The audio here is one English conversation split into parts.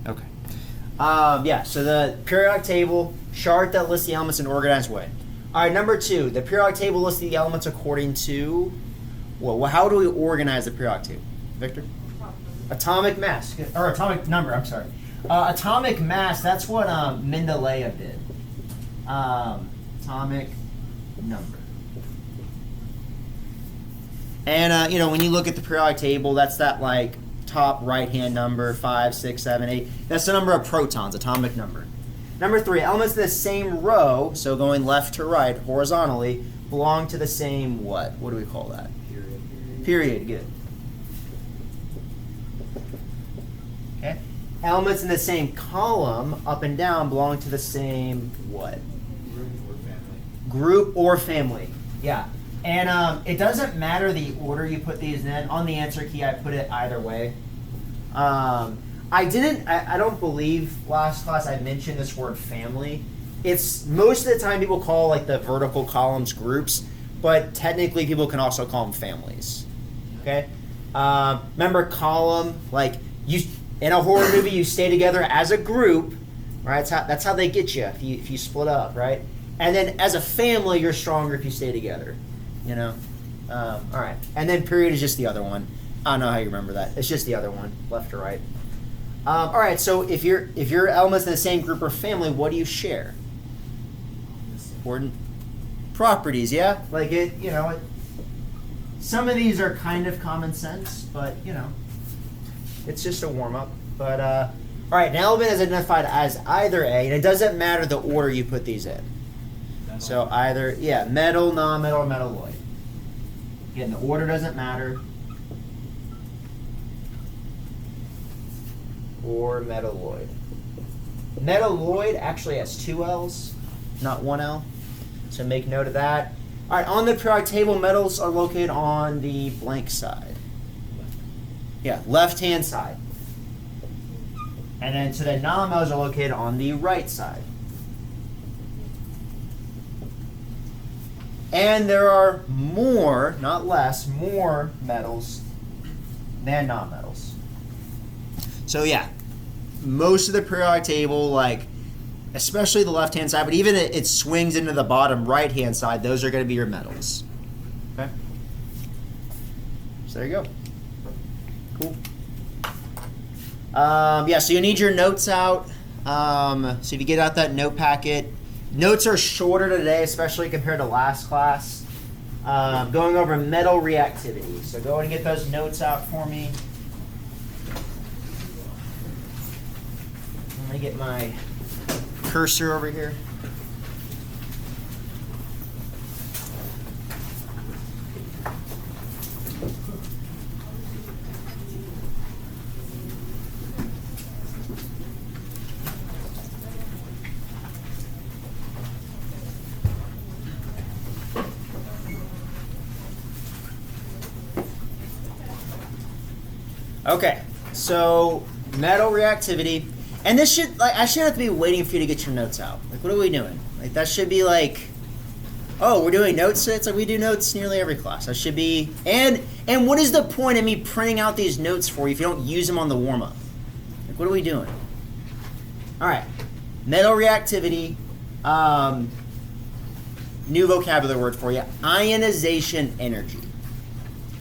Okay. Yeah, so the periodic table, chart that lists the elements in an organized way. All right, number 2, the periodic table lists the elements according to, well, how do we organize the periodic table? Victor? Atomic mass, or atomic number, I'm sorry. Atomic mass, that's what Mendeleev did. Atomic number. And, when you look at the periodic table, that's that, like, top right-hand number, 5, 6, 7, 8. That's the number of protons, atomic number. Number 3, elements in the same row, so going left to right, horizontally, belong to the same what? What do we call that? Period, good. Okay. Elements in the same column, up and down, belong to the same what? Group or family. Yeah. And it doesn't matter the order you put these in. On the answer key, I put it either way. I don't believe last class I mentioned this word family. It's most of the time people call like the vertical columns groups, but technically people can also call them families. Okay? Remember column, like you in a horror movie you stay together as a group, right? That's how they get you if you split up, right? And then as a family you're stronger if you stay together. All right. And then period is just the other one. I don't know how you remember that. It's just the other one, left to right. All right. So if your elements in the same group or family, what do you share? Important properties. Yeah. Like it. Some of these are kind of common sense, but it's just a warm up. But all right. An element is identified as either A, and it doesn't matter the order you put these in. So either, metal, non-metal, or metalloid. Again, the order doesn't matter. Or metalloid. Metalloid actually has 2 L's, not 1 L. So make note of that. All right, on the periodic table, metals are located on the blank side. Yeah, left-hand side. And then so the non-metals are located on the right side. And there are more, not less, more metals than nonmetals. So yeah, most of the periodic table, like especially the left-hand side, but even it swings into the bottom right-hand side, those are going to be your metals. Okay? So there you go. Cool. So you need your notes out. So if you get out that note packet, notes are shorter today, especially compared to last class. Going over metal reactivity. So go ahead and get those notes out for me. Let me get my cursor over here. Okay, so metal reactivity, and this should I shouldn't have to be waiting for you to get your notes out. Like, what are we doing? Like, that should be like, oh, we're doing notes. It's like we do notes nearly every class. That should be, and what is the point of me printing out these notes for you if you don't use them on the warm up? Like, what are we doing? All right, metal reactivity. New vocabulary word for you: ionization energy.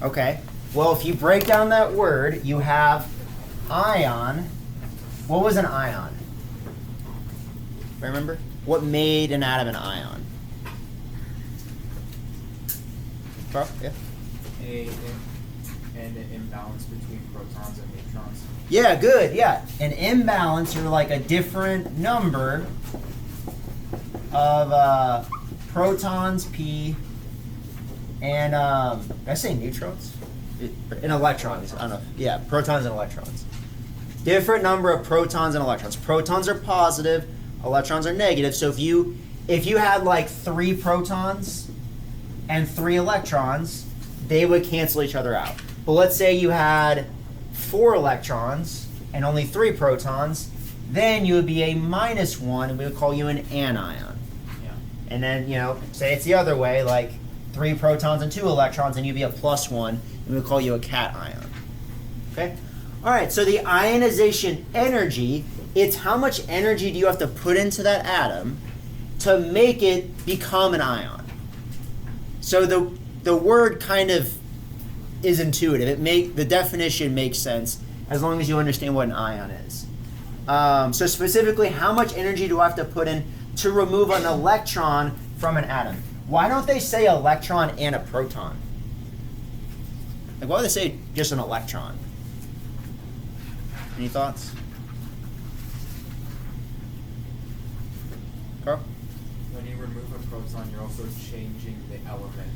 Okay. Well, if you break down that word, you have ion. What was an ion? Remember? What made an atom an ion? Bro? Yeah. An imbalance between protons and neutrons. Yeah, good. Yeah. An imbalance, or like a different number of protons, P, and did I say neutrons? And electrons. I don't know. Yeah, protons and electrons. Different number of protons and electrons. Protons are positive, electrons are negative. So if you had like 3 protons and 3 electrons, they would cancel each other out. But let's say you had 4 electrons and only 3 protons, then you would be a -1, and we would call you an anion. Yeah. And then, say it's the other way, like 3 protons and 2 electrons, and you'd be a +1, and we would call you a cation. Okay? All right, so the ionization energy, it's how much energy do you have to put into that atom to make it become an ion. So the word kind of is intuitive. The definition makes sense as long as you understand what an ion is. So specifically, how much energy do I have to put in to remove an electron from an atom? Why don't they say electron and a proton? Like, why do they say just an electron? Any thoughts? Carl? When you remove a proton, you're also changing the element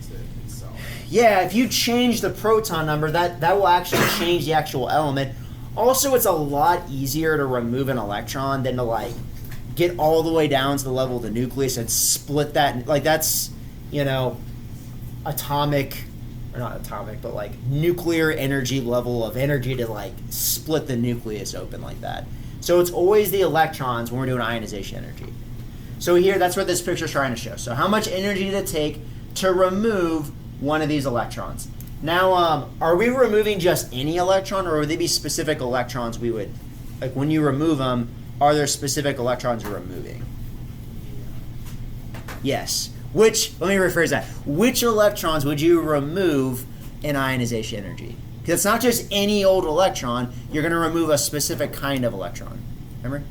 itself. Yeah, if you change the proton number, that will actually change the actual element. Also, it's a lot easier to remove an electron than to like get all the way down to the level of the nucleus and split that. Like that's, atomic, or not atomic, but like nuclear energy level of energy to like split the nucleus open like that. So it's always the electrons when we're doing ionization energy. So here, that's what this picture's trying to show. So how much energy did it take to remove one of these electrons? Now, are we removing just any electron, or would they be specific electrons we would, like when you remove them, are there specific electrons you're removing? Yes. Let me rephrase that. Which electrons would you remove in ionization energy? Because it's not just any old electron, you're going to remove a specific kind of electron. Remember?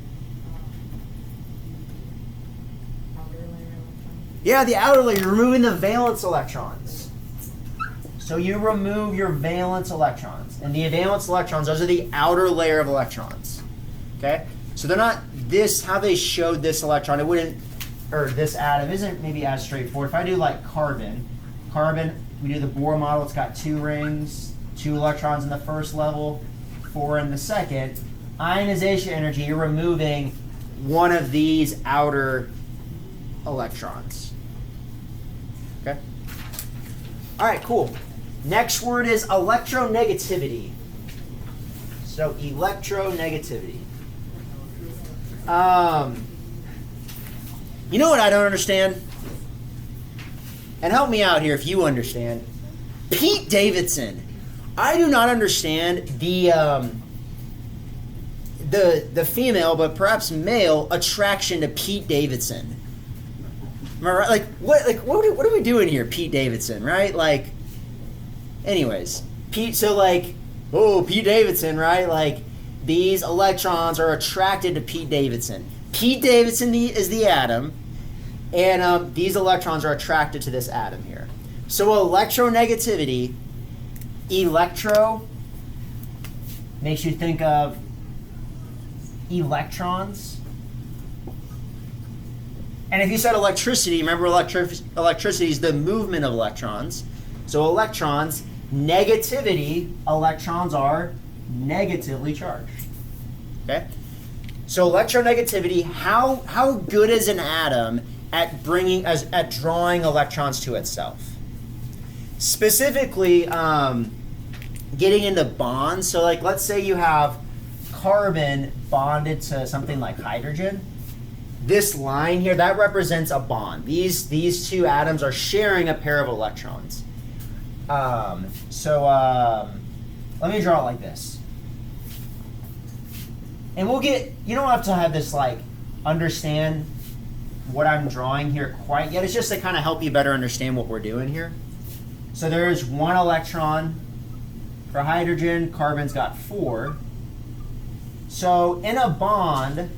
Yeah, the outer layer, you're removing the valence electrons. So you remove your valence electrons. And the valence electrons, those are the outer layer of electrons. Okay? So they're not how they showed this electron, or this atom isn't maybe as straightforward. If I do like carbon, we do the Bohr model, it's got 2 rings, 2 electrons in the first level, 4 in the second. Ionization energy, you're removing one of these outer electrons. Okay? All right, cool. Next word is electronegativity. So electronegativity. You know what I don't understand? And help me out here if you understand. Pete Davidson. I do not understand the female, but perhaps male, attraction to Pete Davidson. Am I right? What are we doing here, Pete Davidson, right? Like, anyways, Pete Davidson, right? Like, these electrons are attracted to Pete Davidson. Pete Davidson is the atom, and these electrons are attracted to this atom here. So electronegativity, electro makes you think of electrons. And if you said electricity, remember electricity is the movement of electrons. So electrons, negativity, electrons are negatively charged. Okay? So electronegativity, how good is an atom at drawing electrons to itself? Specifically, getting into bonds. So like, let's say you have carbon bonded to something like hydrogen. This line here, that represents a bond. These 2 atoms are sharing a pair of electrons. Let me draw it like this. And you don't have to have this like understand what I'm drawing here quite yet. It's just to kind of help you better understand what we're doing here. So there's 1 electron for hydrogen, carbon's got 4. So in a bond,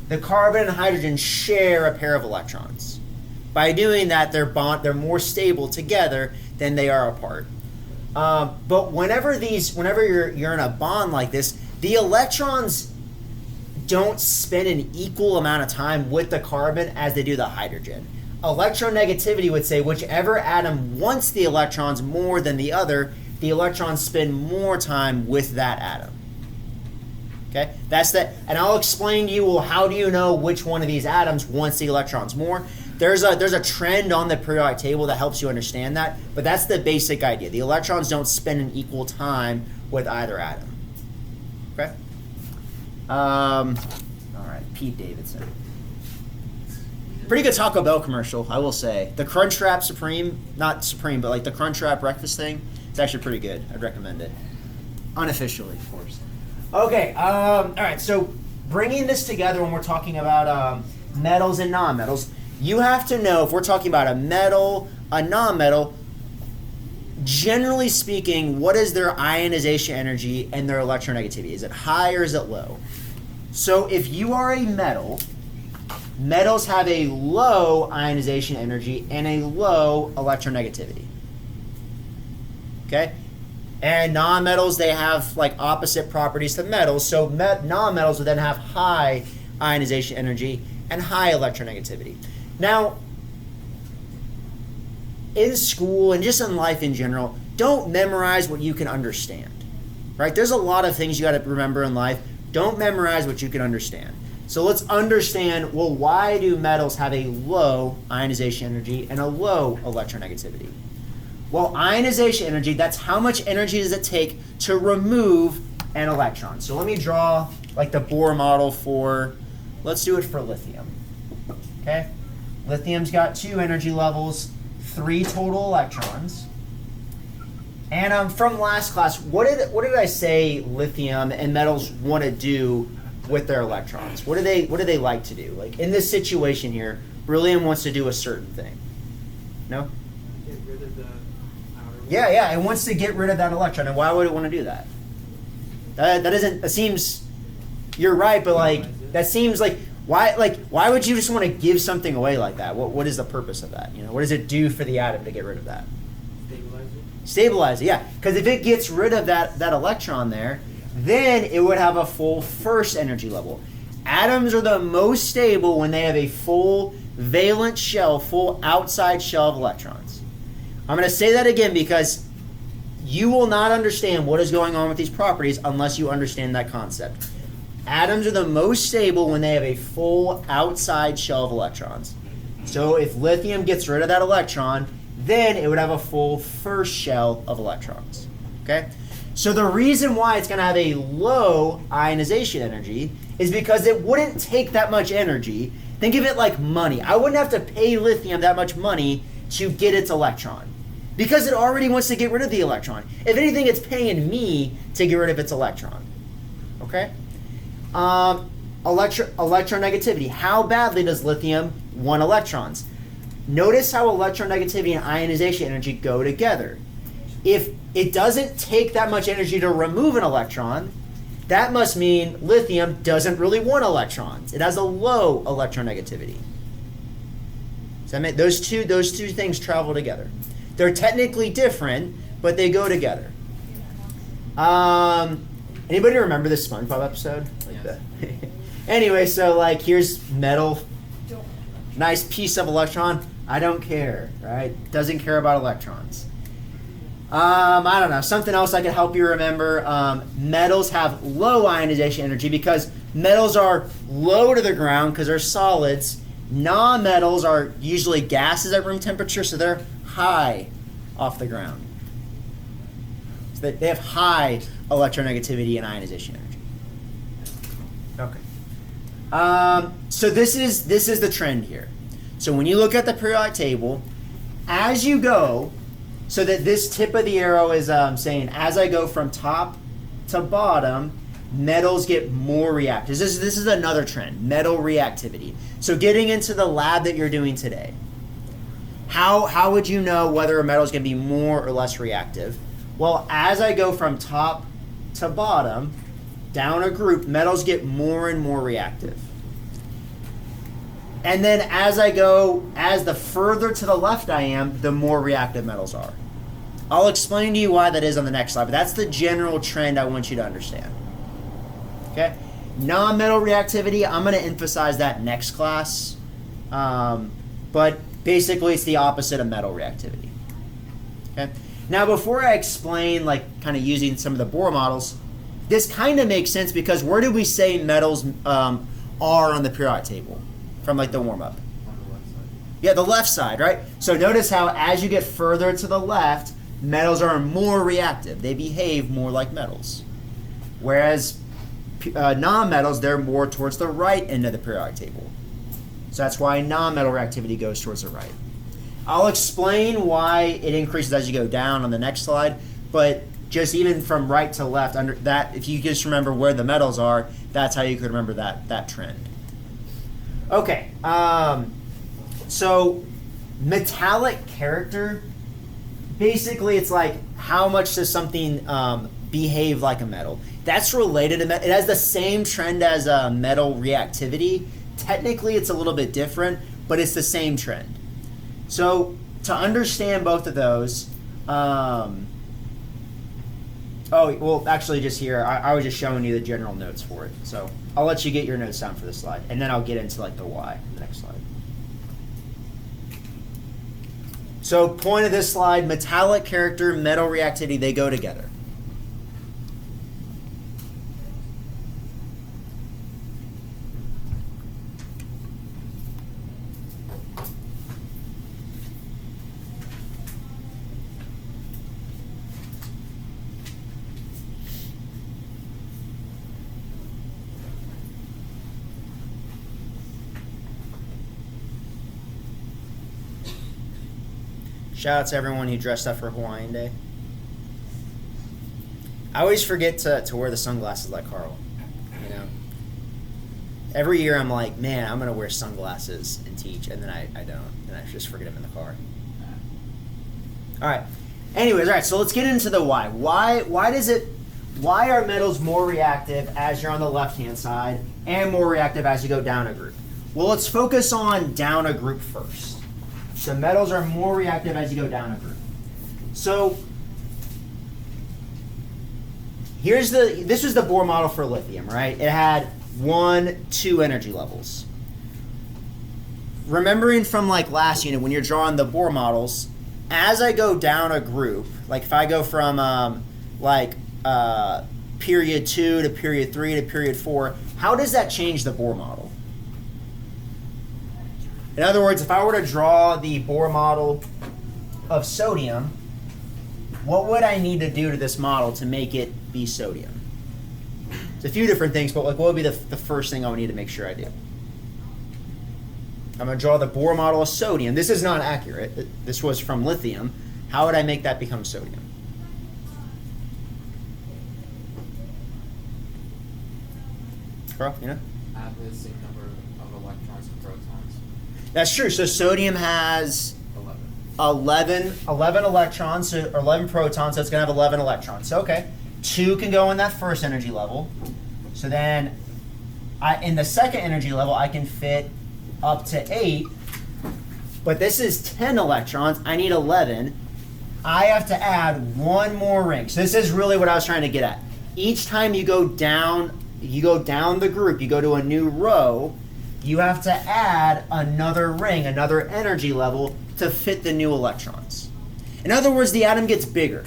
the carbon and hydrogen share a pair of electrons. By doing that, they're more stable together than they are apart. But whenever you're in a bond like this, the electrons don't spend an equal amount of time with the carbon as they do the hydrogen. Electronegativity would say whichever atom wants the electrons more than the other, the electrons spend more time with that atom. Okay, and I'll explain to you, well, how do you know which one of these atoms wants the electrons more? There's a trend on the periodic table that helps you understand that, but that's the basic idea. The electrons don't spend an equal time with either atom. Okay? All right, Pete Davidson. Pretty good Taco Bell commercial, I will say. The Crunchwrap Supreme, not Supreme, but like the Crunchwrap breakfast thing, it's actually pretty good. I'd recommend it. Unofficially, of course. Okay, all right, so bringing this together when we're talking about metals and nonmetals, you have to know if we're talking about a metal, a nonmetal, generally speaking, what is their ionization energy and their electronegativity? Is it high or is it low? So if you are a metal, metals have a low ionization energy and a low electronegativity. Okay? And nonmetals, they have like opposite properties to metals. So nonmetals would then have high ionization energy and high electronegativity. Now, in school and just in life in general, don't memorize what you can understand. Right? There's a lot of things you got to remember in life. Don't memorize what you can understand. So let's understand, well, why do metals have a low ionization energy and a low electronegativity? Well, ionization energy, that's how much energy does it take to remove an electron. So let me draw like the Bohr model for, let's do it for lithium. Okay? Lithium's got 2 energy levels, 3 total electrons. And from last class, what did I say lithium and metals want to do with their electrons? What do they like to do? Like in this situation here, beryllium wants to do a certain thing. No? Get rid of the outer one. Yeah, it wants to get rid of that electron. And why would it want to do that? That seems, you're right, but like that seems like why would you just want to give something away like that? What is the purpose of that? What does it do for the atom to get rid of that? Stabilize it, yeah. Because if it gets rid of that electron there, then it would have a full first energy level. Atoms are the most stable when they have a full valence shell, full outside shell of electrons. I'm going to say that again because you will not understand what is going on with these properties unless you understand that concept. Atoms are the most stable when they have a full outside shell of electrons. So if lithium gets rid of that electron, then it would have a full first shell of electrons. Okay? So the reason why it's going to have a low ionization energy is because it wouldn't take that much energy. Think of it like money. I wouldn't have to pay lithium that much money to get its electron because it already wants to get rid of the electron. If anything, it's paying me to get rid of its electron. Okay? Electronegativity. How badly does lithium want electrons? Notice how electronegativity and ionization energy go together. If it doesn't take that much energy to remove an electron, that must mean lithium doesn't really want electrons. It has a low electronegativity. So those two things travel together. They're technically different, but they go together. Anybody remember the SpongeBob episode? Yes. Anyway, so like here's metal, nice piece of electron. I don't care, right? Doesn't care about electrons. I don't know. Something else I can help you remember. Metals have low ionization energy because metals are low to the ground because they're solids. Non-metals are usually gases at room temperature, so they're high off the ground. So they have high electronegativity and ionization energy. Okay. So this is the trend here. So when you look at the periodic table, as you go, so that this tip of the arrow is saying as I go from top to bottom, metals get more reactive. This is another trend, metal reactivity. So getting into the lab that you're doing today, how would you know whether a metal is going to be more or less reactive? Well, as I go from top to bottom, down a group, metals get more and more reactive. And then as the further to the left I am, the more reactive metals are. I'll explain to you why that is on the next slide, but that's the general trend I want you to understand. Okay? Non-metal reactivity, I'm going to emphasize that next class. But basically it's the opposite of metal reactivity. Okay? Now before I explain, like kind of using some of the Bohr models, this kind of makes sense because where do we say metals are on the periodic table? From like the warm-up. On the left side. Yeah, the left side, right? So notice how as you get further to the left, metals are more reactive. They behave more like metals. Whereas non-metals, they're more towards the right end of the periodic table. So that's why non-metal reactivity goes towards the right. I'll explain why it increases as you go down on the next slide, but just even from right to left, under that, if you just remember where the metals are, that's how you could remember that trend. Okay, so metallic character, basically it's like how much does something behave like a metal. That's related to it has the same trend as metal reactivity. Technically it's a little bit different, but it's the same trend. So to understand both of those, oh, well, actually just here, I was just showing you the general notes for it. So I'll let you get your notes down for this slide, and then I'll get into like the why in the next slide. So point of this slide, metallic character, metal reactivity, they go together. Shout out to everyone who dressed up for Hawaiian Day. I always forget to wear the sunglasses like Carl. You know, every year I'm like, man, I'm gonna wear sunglasses and teach, and then I don't, and I just forget them in the car. All right. Anyways, all right. So let's get into the why. Why are metals more reactive as you're on the left-hand side, and more reactive as you go down a group? Well, let's focus on down a group first. So metals are more reactive as you go down a group. So this was the Bohr model for lithium, right? It had 1, 2 energy levels. Remembering from like last unit, when you're drawing the Bohr models, as I go down a group, like if I go from period 2 to period 3 to period 4, how does that change the Bohr model? In other words, if I were to draw the Bohr model of sodium, what would I need to do to this model to make it be sodium? It's a few different things, but like what would be the first thing I would need to make sure I do? I'm going to draw the Bohr model of sodium. This is not accurate. This was from lithium. How would I make that become sodium? Carl, you know? Add the same number of electrons and protons. That's true. So sodium has 11. 11 electrons, or 11 protons, so it's going to have 11 electrons. So, okay. 2 can go in that first energy level. So then in the second energy level, I can fit up to 8. But this is 10 electrons. I need 11. I have to add 1 more ring. So this is really what I was trying to get at. Each time you go down the group, you go to a new row, you have to add another ring, another energy level to fit the new electrons. In other words, the atom gets bigger.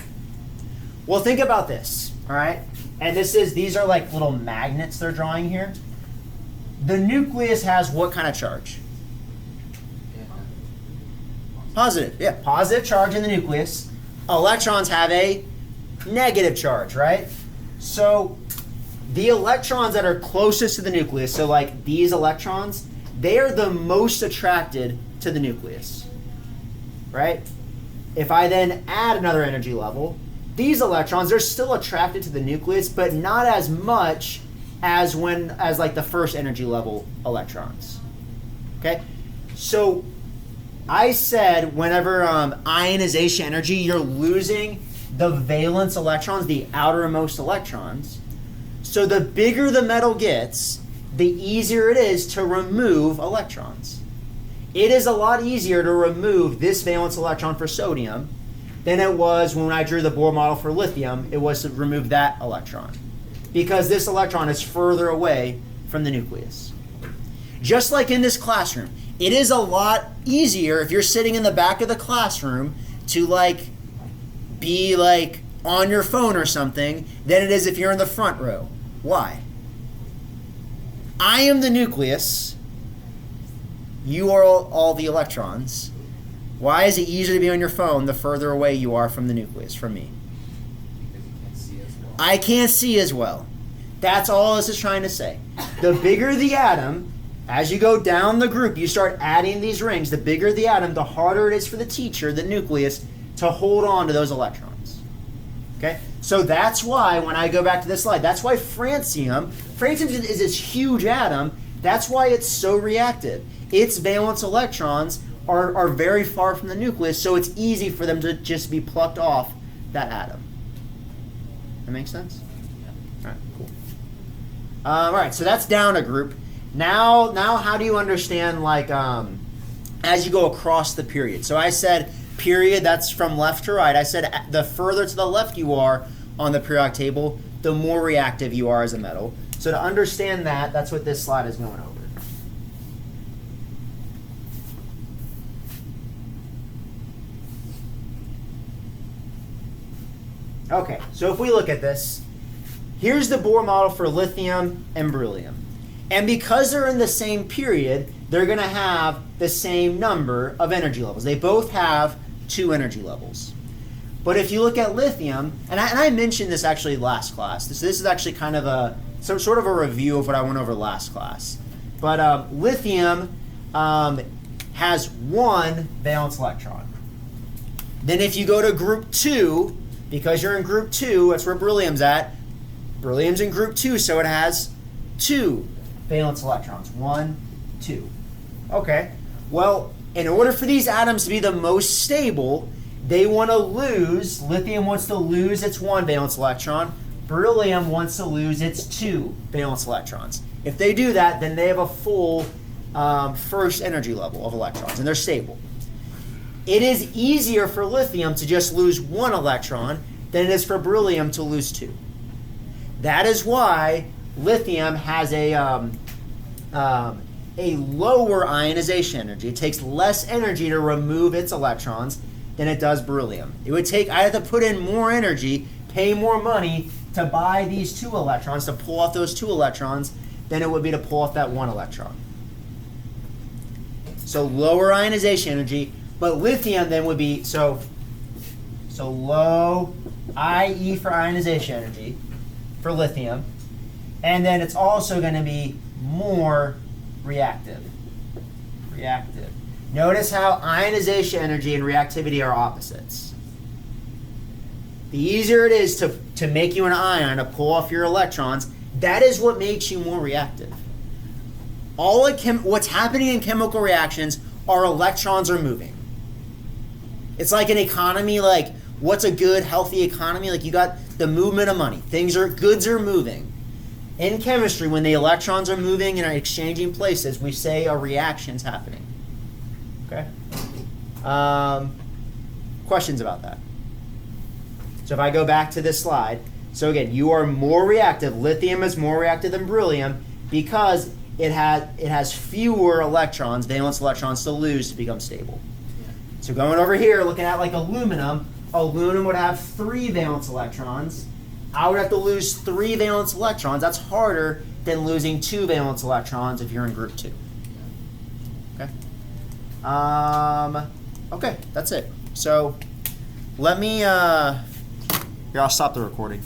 Well, think about this, all right? And these are like little magnets they're drawing here. The nucleus has what kind of charge? Positive, yeah, positive charge in the nucleus. Electrons have a negative charge, right? So the electrons that are closest to the nucleus, so like these electrons, they are the most attracted to the nucleus, right? If I then add another energy level, these electrons are still attracted to the nucleus, but not as much as like the first energy level electrons, okay? So I said whenever ionization energy, you're losing the valence electrons, the outermost electrons. So the bigger the metal gets, the easier it is to remove electrons. It is a lot easier to remove this valence electron for sodium than it was when I drew the Bohr model for lithium. It was to remove that electron, because this electron is further away from the nucleus. Just like in this classroom, it is a lot easier if you're sitting in the back of the classroom to be on your phone or something than it is if you're in the front row. Why? I am the nucleus. You are all the electrons. Why is it easier to be on your phone the further away you are from the nucleus, from me? Because you can't see as well. I can't see as well. That's all this is trying to say. The bigger the atom, as you go down the group, you start adding these rings, the bigger the atom, the harder it is for the teacher, the nucleus, to hold on to those electrons. Okay? So that's why, when I go back to this slide, that's why francium is this huge atom. That's why it's so reactive. Its valence electrons are very far from the nucleus, so it's easy for them to just be plucked off that atom. That makes sense? All right, cool. All right, so that's down a group. Now how do you understand, like, as you go across the period? So I said period, that's from left to right. I said the further to the left you are on the periodic table, the more reactive you are as a metal. So to understand that, that's what this slide is going over. Okay, so if we look at this, here's the Bohr model for lithium and beryllium. And because they're in the same period, they're going to have the same number of energy levels. They both have 2 energy levels. But if you look at lithium, and I mentioned this actually last class. This is actually kind of sort of a review of what I went over last class. But lithium has 1 valence electron. Then if you go to group 2, because you're in group 2, that's where beryllium's at. Beryllium's in group 2, so it has 2 valence electrons. 1, 2. Okay. Well, in order for these atoms to be the most stable, they want to lose, lithium wants to lose its 1 valence electron, beryllium wants to lose its 2 valence electrons. If they do that, then they have a full first energy level of electrons, and they're stable. It is easier for lithium to just lose 1 electron than it is for beryllium to lose 2. That is why lithium has a lower ionization energy. It takes less energy to remove its electrons than it does beryllium. It would take, I have to put in more energy, pay more money to buy these 2 electrons, to pull off those 2 electrons, than it would be to pull off that 1 electron. So lower ionization energy, but lithium then would be, so low IE for ionization energy for lithium, and then it's also going to be more reactive. Notice how ionization energy and reactivity are opposites. The easier it is to make you an ion, to pull off your electrons, that is what makes you more reactive. What's happening in chemical reactions are electrons are moving. It's like an economy, like what's a good, healthy economy? Like you got the movement of money. Goods are moving. In chemistry, when the electrons are moving and are exchanging places, we say a reaction's happening. Okay? Questions about that? So if I go back to this slide, so again, you are more reactive. Lithium is more reactive than beryllium because it has fewer electrons, valence electrons, to lose to become stable. So going over here, looking at like aluminum would have 3 valence electrons. I would have to lose 3 valence electrons. That's harder than losing 2 valence electrons if you're in group 2. Okay. Okay, that's it. So let me, here, I'll stop the recording.